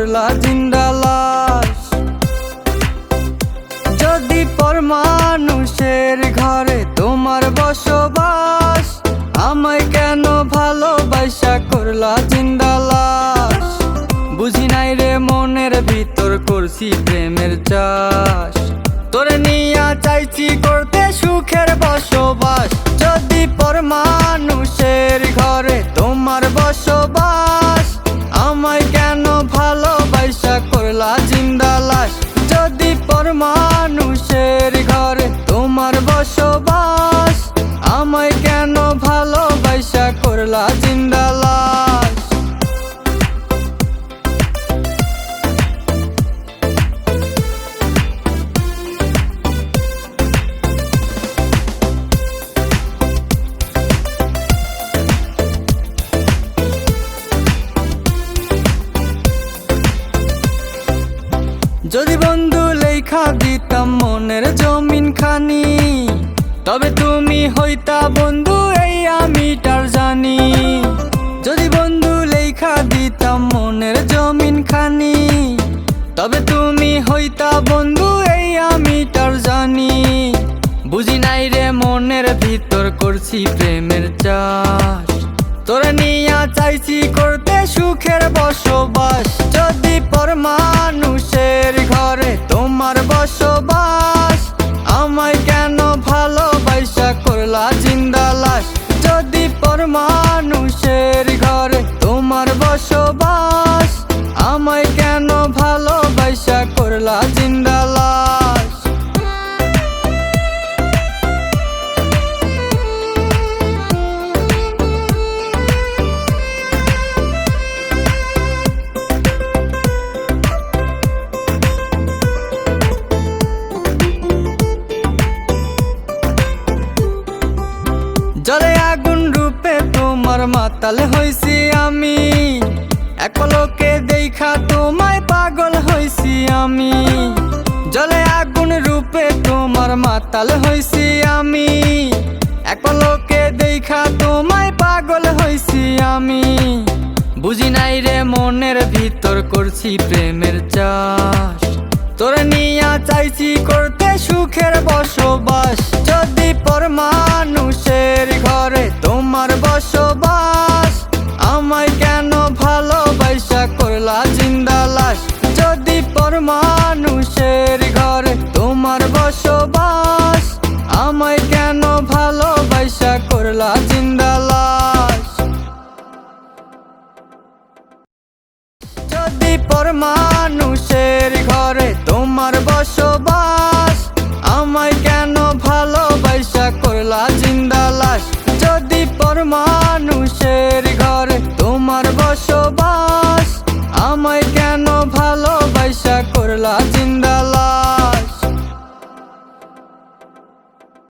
করলা জিন্দা লাশ। যদি পর মানুষের ঘরে তোমার বসবাস, আমায় কেন ভালোবাসা করলা জিন্দা লাশ। বুঝি নাই রে মনের ভিতর করছি প্রেমের চাষ, তোরে নিয়া চাইছি করতে সুখের বসবাস। যদি পর মানুষের ঘরে তোমার বসবাস, আমায় কেন ভালোবাসা করলা জিন্দা লাশ। যদি পর মানুষের ঘরে তোমার বসবাস, আমায় কেন ভালোবাসা করলা জিন্দা লাশ। যদি বন্ধু লেখা দিতাম মনের জমিন খানি, তবে তুমি হইতা বন্ধু এই আমি তার জানি। যদি বন্ধু লেখা দিতাম মনের জমিন খানি, তবে তুমি হইতা বন্ধু এই আমি তার জানি। বুঝি নাই রে মনের ভিতর করছি প্রেমের চাষ, তোরে নিয়া চাইছি করতে সুখের বসবাস। যদি পর মানুষের ঘরে তোমার বসবাস, আমায় কেন ভালোবাসা করলা জিন্দা লাশ। যদি পর মানুষের ঘরে তোমার বসবাস, আমায় কেন ভালোবাসা করলা জিন্দা লাশ। জলে আগুন রূপে তোমার মাতাল হইছি আমি, এক পলকে দেখা তোমায় পাগল হইছি আমি। জলে আগুন রূপে তোমার মাতাল হইছি আমি, এক পলকে দেখা তোমায় পাগল হইছি আমি। বুঝি নাই রে মনের ভিতর করছি প্রেমের চাষ, তোরে নিয়া চাইছি করতে সুখের বসবাস। যদি পর মানুষের ঘরে তোমার বসবাস, আমায় কেন ভালোবাসা করলা জিন্দা লাশ। যদি পর মানুষের ঘরে তোমার বসবাস, আমায় কেন ভালোবাসা করলা জিন্দা লাশ। যদি পর মানুষের ঘরে তোমার বসবাস, আমায় কেন ভালোবাসা করলা জিন্দা লাশ। যদি পর